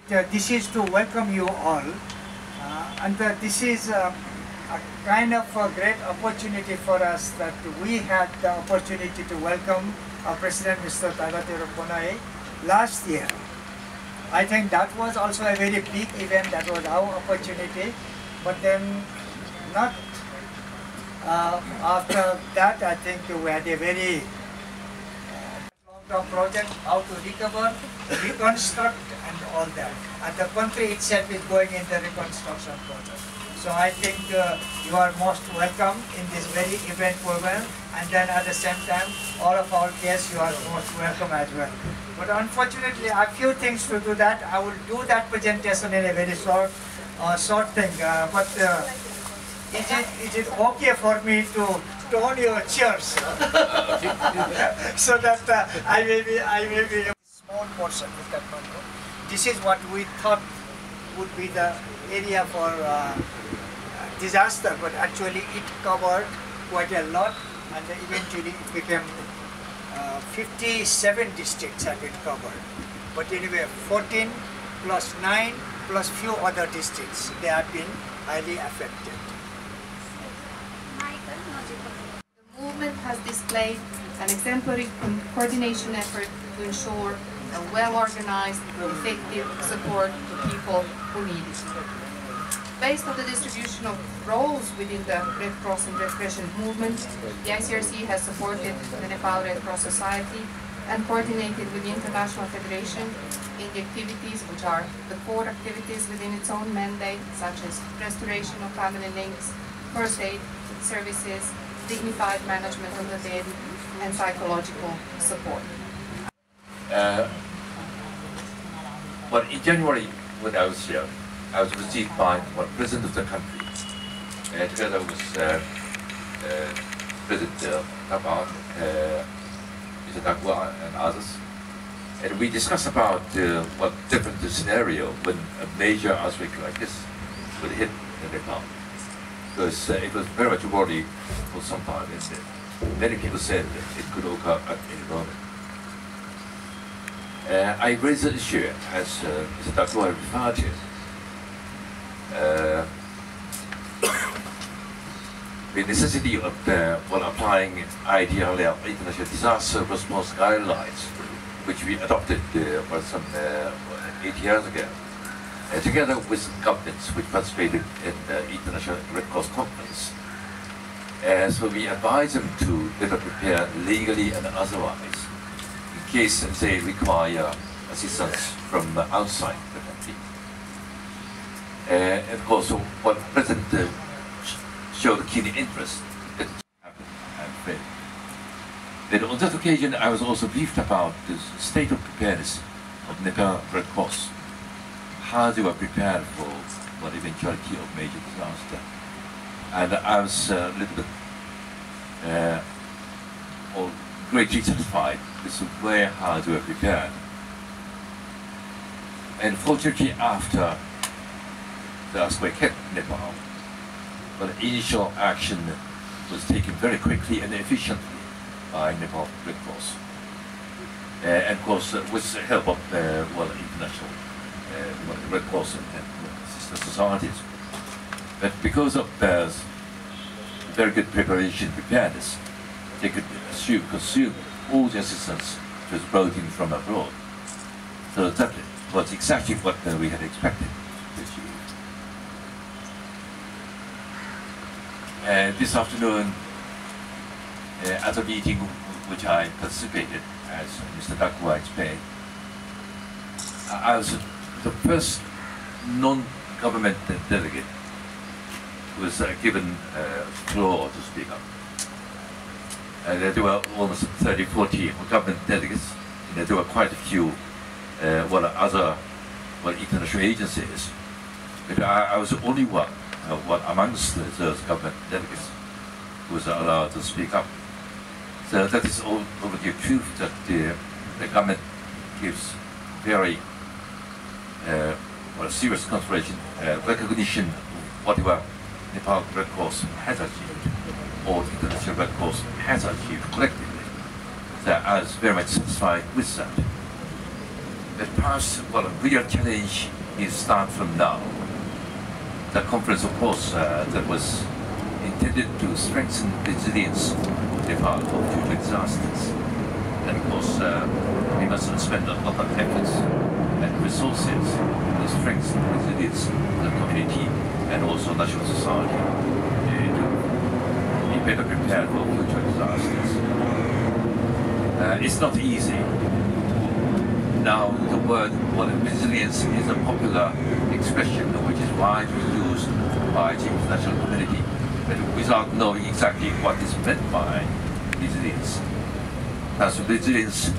this is to welcome you all, and this is a kind of a great opportunity for us that we had the opportunity to welcome our President Mr. Tadateru Konoe last year. I think that was also a very big event, that was our opportunity, but then not after that. I think we had a very long-term project, how to recover, reconstruct and all that. And the country itself is going in the reconstruction project. So I think you are most welcome in this very event program, and then at the same time, all of our guests, you are most welcome as well. But unfortunately, I have few things to do that. I will do that presentation in a very short thing. Is it okay for me to tone your chairs so that I may be a small portion of Kathmandu. This is what we thought would be the area for disaster, but actually it covered quite a lot, and eventually it became 57 districts have been covered. But anyway, 14 plus 9 plus few other districts, they have been highly affected. The movement has displayed an exemplary coordination effort to ensure a well-organized, effective support to people who need it. Based on the distribution of roles within the Red Cross and Red Crescent movement, the ICRC has supported the Nepal Red Cross Society and coordinated with the International Federation in the activities which are the core activities within its own mandate, such as restoration of family links, first aid services, dignified management of the dead, and psychological support. Well, in January, when I was here, I was received by the President of the country, together with President Nepal, Mr. Dakwa and others. And we discussed about what different scenario when a major earthquake like this would hit Nepal. Because it was very much worried for some time, and many people said that it could occur at any moment. I raised the issue, as Mr. Dakwa referred to, the necessity of applying ideal international disaster response guidelines, which we adopted some 8 years ago, together with governments which participated in the International Red Cross Conference. So we advise them to better prepare legally and otherwise in case they require assistance from outside the country. Of course, what President showed keen interest in happened and failed. Then on that occasion, I was also briefed about the state of preparedness of Nepal Red Cross. How they were prepared for what eventuality of major disaster. And I was a little bit greatly satisfied with the way how they were prepared. And fortunately, after the earthquake hit Nepal, but initial action was taken very quickly and efficiently by Nepal Red Cross. And of course, with the help of international Red Cross and sister societies. But because of very good preparedness, they could consume all the assistance that was brought in from abroad. So that was exactly what we had expected to achieve. This afternoon, at a meeting which I participated, as Mr. Dakwa explained, I was the first non-government delegate who was given floor to speak up. There were almost 30, 40 government delegates, and there were quite a few other international agencies. But I was the only one amongst those government delegates who was allowed to speak up. So that is already a proof that the government gives very serious consideration, recognition of whatever Nepal Red Cross has achieved, or the International Red Cross has achieved collectively. So I was very much satisfied with that. But perhaps a real challenge is start from now. The conference, of course, that was intended to strengthen resilience of Nepal for future disasters. And of course, we must spend a lot of efforts and resources to strengthen resilience of the community and also national society to be better prepared for future disasters. It's not easy. Now the word resilience is a popular expression which is widely used by the international community, but without knowing exactly what is meant by resilience. As resilience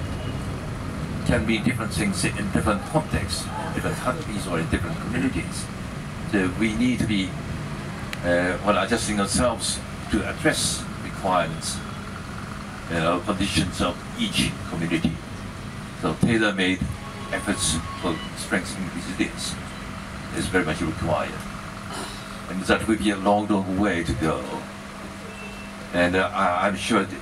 can mean different things in different contexts, in different countries or in different communities. So we need to be adjusting ourselves to address requirements, conditions of each community. So tailor-made efforts for strengthening resilience is very much required. And that will be a long, long way to go. And I'm sure that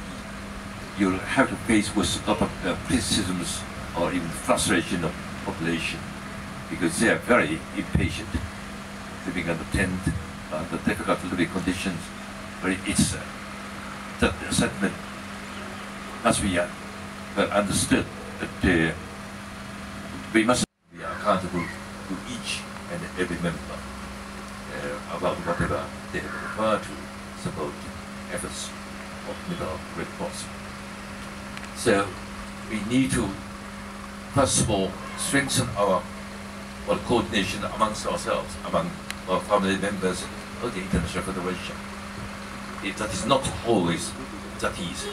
you'll have to face with a lot of criticisms or even frustration of the population because they are very impatient, living under tent, under difficult living conditions. But it's that sentiment must be understood that we must be accountable to each and every member about whatever they have referred to support efforts of Nepal Red Cross. So we need to first of all strengthen our coordination amongst ourselves, among our family members of the International Federation. That is not always that easy.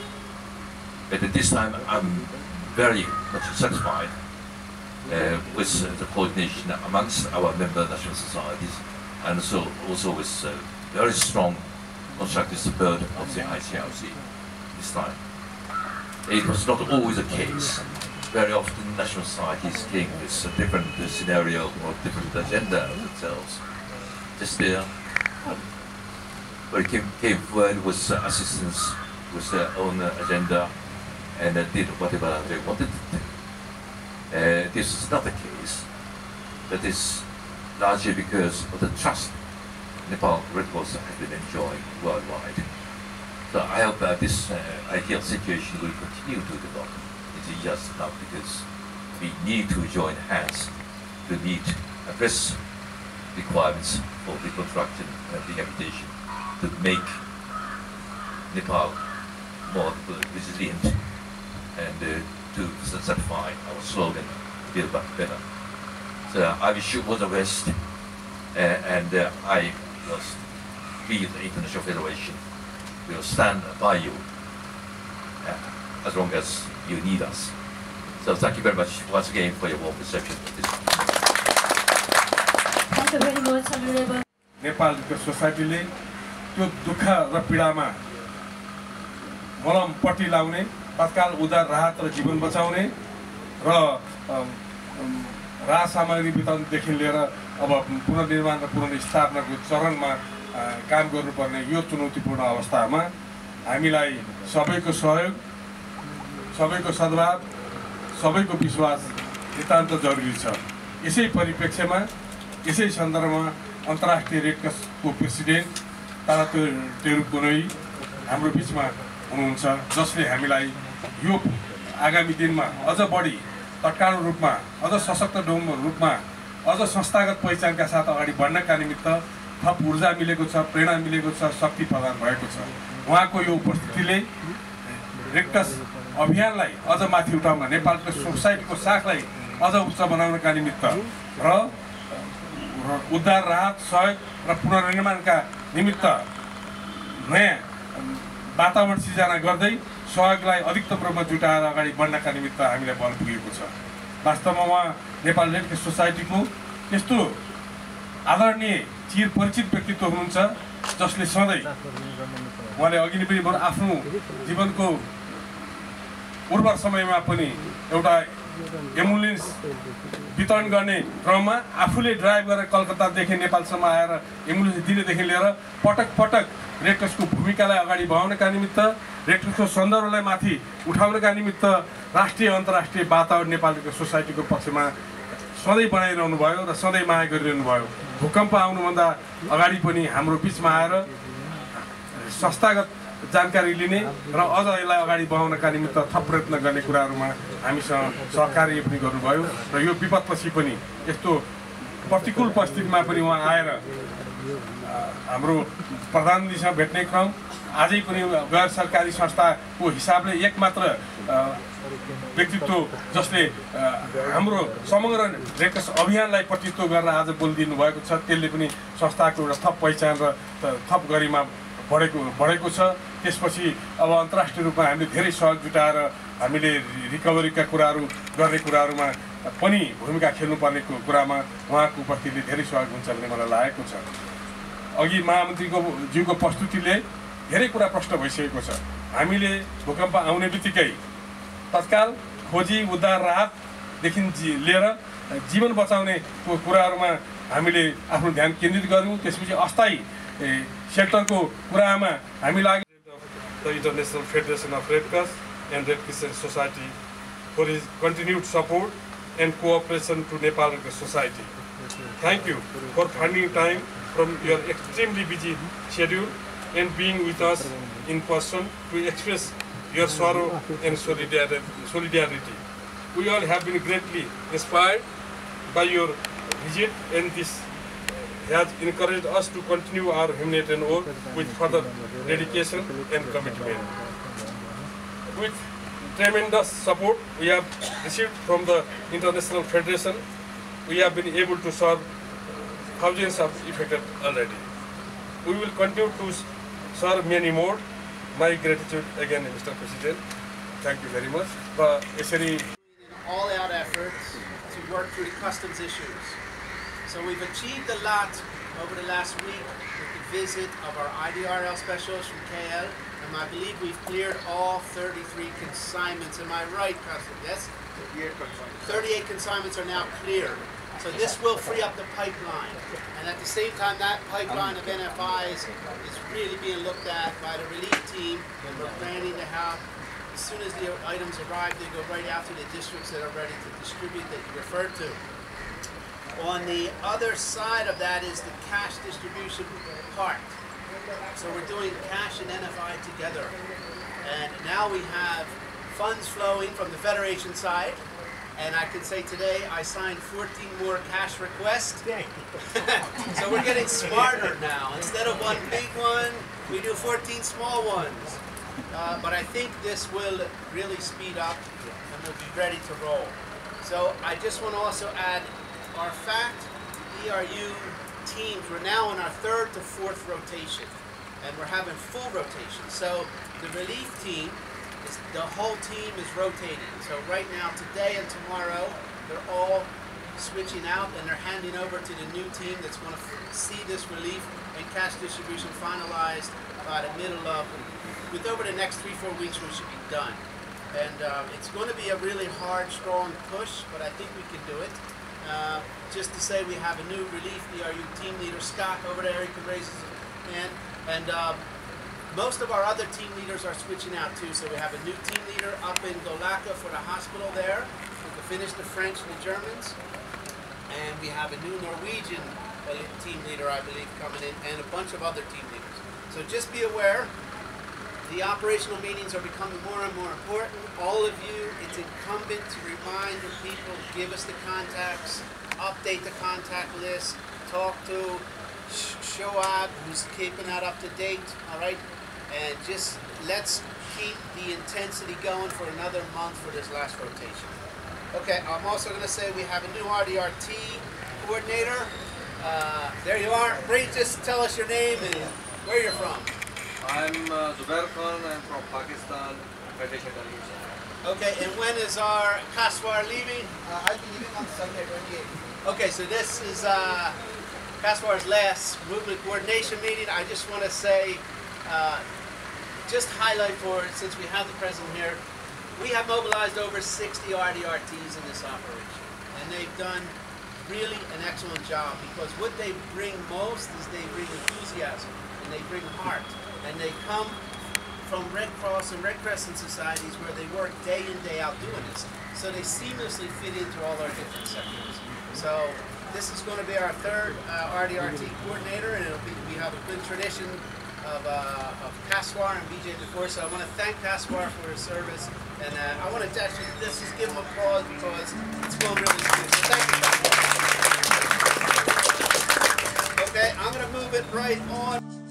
But at this time I'm very much satisfied with the coordination amongst our member national societies, and so also with very strong constructive support of the ICRC this time. It was not always the case. Very often national societies came with a different scenario or different agenda themselves. Just there, but came forward with assistance with their own agenda and did whatever they wanted to do. This is not the case, but it's largely because of the trust Nepal Red Cross has been enjoying worldwide. So I hope this ideal situation will continue to develop in the years now, because we need to join hands to address requirements for reconstruction and rehabilitation to make Nepal more resilient and to satisfy our slogan, Build Back Better. So I wish you all the best, and I must be the International Federation will stand by you as long as you need us. So thank you very much once again for your warm reception of this. Thank you very much, Honorable. Nepal Society त्यो दुःख र पीडामा मलम पट्टी लाउने, तत्काल उद्धार राहत र जीवन बचाउने र राहत सामग्री वितरणदेखि लिएर अब पुनर्निर्माण र पुनर्स्थापनाको चरणमा काम गर्नुपर्ने यो चुनौतीपूर्ण अवस्थामा हामीलाई सबैको सहयोग, सबैको सद्भाव, सबैको विश्वास नितान्त जरुरी छ। यसै परिप्रेक्ष्यमा, यसै सन्दर्भमा अन्तर्राष्ट्रिय रेड क्रसको प्रेसिडेन्ट तादातेरु कोनोई हाम्रो बिचमा हुनुहुन्छ, जसले हामीलाई यो आगामी दिनमा अझ बढी तत्काल रूपमा, अझ सशक्त रूपमा, अझ संस्थागत पहिचानका साथ अगाडि बढ्नका निमित्त थप ऊर्जा मिलेको छ, प्रेरणा मिलेको छ, शक्ति प्रदान भएको छ। उहाँको यो उपस्थितिले रेड क्रस अभियानलाई अझ माथि उठाउन, नेपालको सोसाइटीको शाखलाई अझ उच्च बनाउनका निमित्त र उद्धार राहत सहयोग र पुनर्निर्माणका निमित्त नयाँ वातावरण सिर्जना गर्दै सहयोगलाई अधिकतम रूपमा जुटाएर अगाडि बढ्नका निमित्त हामीलाई बल पुगेको छ। वास्तवमा उहाँ नेपाल रेड क्रस सोसाइटीको यस्तो आदरणीय चिर परिचित व्यक्तित्व हुनुहुन्छ, जसले सधैँ उहाँले अघि नै पनि आफ्नो जीवनको उर्वर समयमा पनि एउटा एम्बुलेन्स वितरण गर्ने क्रममा आफूले ड्राइभ गरेर कलकत्तादेखि नेपालसम्म आएर एम्बुलेन्स दिनेदेखि लिएर पटक पटक रेड क्रसको भूमिकालाई अगाडि बढाउनका निमित्त, रेड क्रसको सन्दर्भलाई माथि उठाउनका निमित्त राष्ट्रिय अन्तर्राष्ट्रिय वातावरण नेपाल रेड क्रस सोसाइटीको पक्षमा सधैँ बनाइरहनु भयो र सधैँ माया गरिरहनु भयो। भूकम्प आउनुभन्दा अगाडि पनि हाम्रो बिचमा आएर संस्थागत जानकारी लिने र अझ यसलाई अगाडि बढाउनका निमित्त थप प्रयत्न गर्ने कुराहरूमा हामीसँग सहकार्य पनि गर्नुभयो र यो विपदपछि पनि यस्तो प्रतिकूल परिस्थितिमा पनि उहाँ आएर हाम्रो प्रधानमन्त्रीसँग भेट्ने क्रम आजै पनि गैर सरकारी संस्थाको हिसाबले एकमात्र व्यक्तित्व जसले हाम्रो समग्र रेडक्रस अभियानलाई प्रतिनिधित्व गरेर आज बोलिदिनु भएको छ, त्यसले पनि संस्थाको एउटा थप पहिचान र थप गरिमा बढेको छ। त्यसपछि अब अन्तर्राष्ट्रिय रूपमा हामीले धेरै सहयोग जुटाएर हामीले रिकभरीका कुराहरू गर्ने कुराहरूमा पनि भूमिका खेल्नुपर्ने कुरामा उहाँको उपस्थितिले धेरै सहयोग हुन्छ भन्ने मलाई लागेको छ। अघि महामन्त्रीको ज्यूको प्रस्तुतिले धेरै कुरा प्रश्न भइसकेको छ। हामीले भूकम्प आउने बित्तिकै तत्काल खोजी उद्धार राहतदेखि लिएर जीवन बचाउने कुराहरूमा हामीले आफ्नो ध्यान केन्द्रित गऱ्यौँ। त्यसपछि अस्थायी सेक्टरको कुरामा हामी लाग्यौँ। The International Federation of Red Cross and Red Crescent Society for his continued support and cooperation to Nepal Red Cross Society. Thank you for finding time from your extremely busy schedule and being with us in person to express your sorrow and solidarity. We all have been greatly inspired by your visit, and this has encouraged us to continue our humanitarian work with further dedication and commitment. With tremendous support we have received from the International Federation, we have been able to serve thousands of affected already. We will continue to serve many more. My gratitude again, Mr. President. Thank you very much. An all-out effort to work through the customs issues. So we've achieved a lot over the last week with the visit of our IDRL specialists from KL, and I believe we've cleared all 33 consignments. Am I right, Customs? Yes? 38 consignments are now cleared. So this will free up the pipeline. And at the same time, that pipeline of NFIs is really being looked at by the relief team, and we're planning to have, as soon as the items arrive, they go right out to the districts that are ready to distribute that you referred to. On the other side of that is the cash distribution part. So we're doing cash and NFI together. And now we have funds flowing from the Federation side. And I can say today I signed 14 more cash requests. So we're getting smarter now. Instead of one big one, we do 14 small ones. But I think this will really speed up and we'll be ready to roll. So I just want to also add our FACT ERU teams, we're now in our 3rd to 4th rotation, and we're having full rotation. So the relief team, the whole team is rotating. So right now, today and tomorrow, they're all switching out and they're handing over to the new team that's going to see this relief and cash distribution finalized by the middle of, with over the next 3-4 weeks we should be done. And it's going to be a really hard, strong push, but I think we can do it. Just to say we have a new relief ERU team leader, Scott, over there. He can raise his hand. And most of our other team leaders are switching out too. So we have a new team leader up in Golaka for the hospital there, to finish the French and the Germans. And we have a new Norwegian team leader, I believe, coming in, and a bunch of other team leaders. So just be aware, the operational meetings are becoming more and more important. All of you, it's incumbent to remind the people, give us the contacts, update the contact list, talk to Shoab, who's keeping that up to date, all right? And just let's keep the intensity going for another month for this last rotation. Okay, I'm also going to say we have a new RDRT coordinator. There you are. Please just tell us your name and where you're from. I'm Zubair Khan. I'm from Pakistan, Federation Delegation. Okay, and when is our Kaswar leaving? I'll be leaving on Sunday 28th. Okay, so this is Kaswar's last movement coordination meeting. I just want to say, just highlight for it, since we have the president here, we have mobilized over 60 RDRTs in this operation, and they've done really an excellent job, because what they bring most is they bring enthusiasm and they bring heart. And they come from Red Cross and Red Crescent societies where they work day in, day out doing this. So they seamlessly fit into all our different sectors. So So this is going to be our third RDRT coordinator, and we have a good tradition of Kaswar and BJ before. So I want to thank Kaswar for his service, and I want to actually let's just give him applause because it's going really smooth. So thank you, Kaswar. Okay, I'm going to move it right on.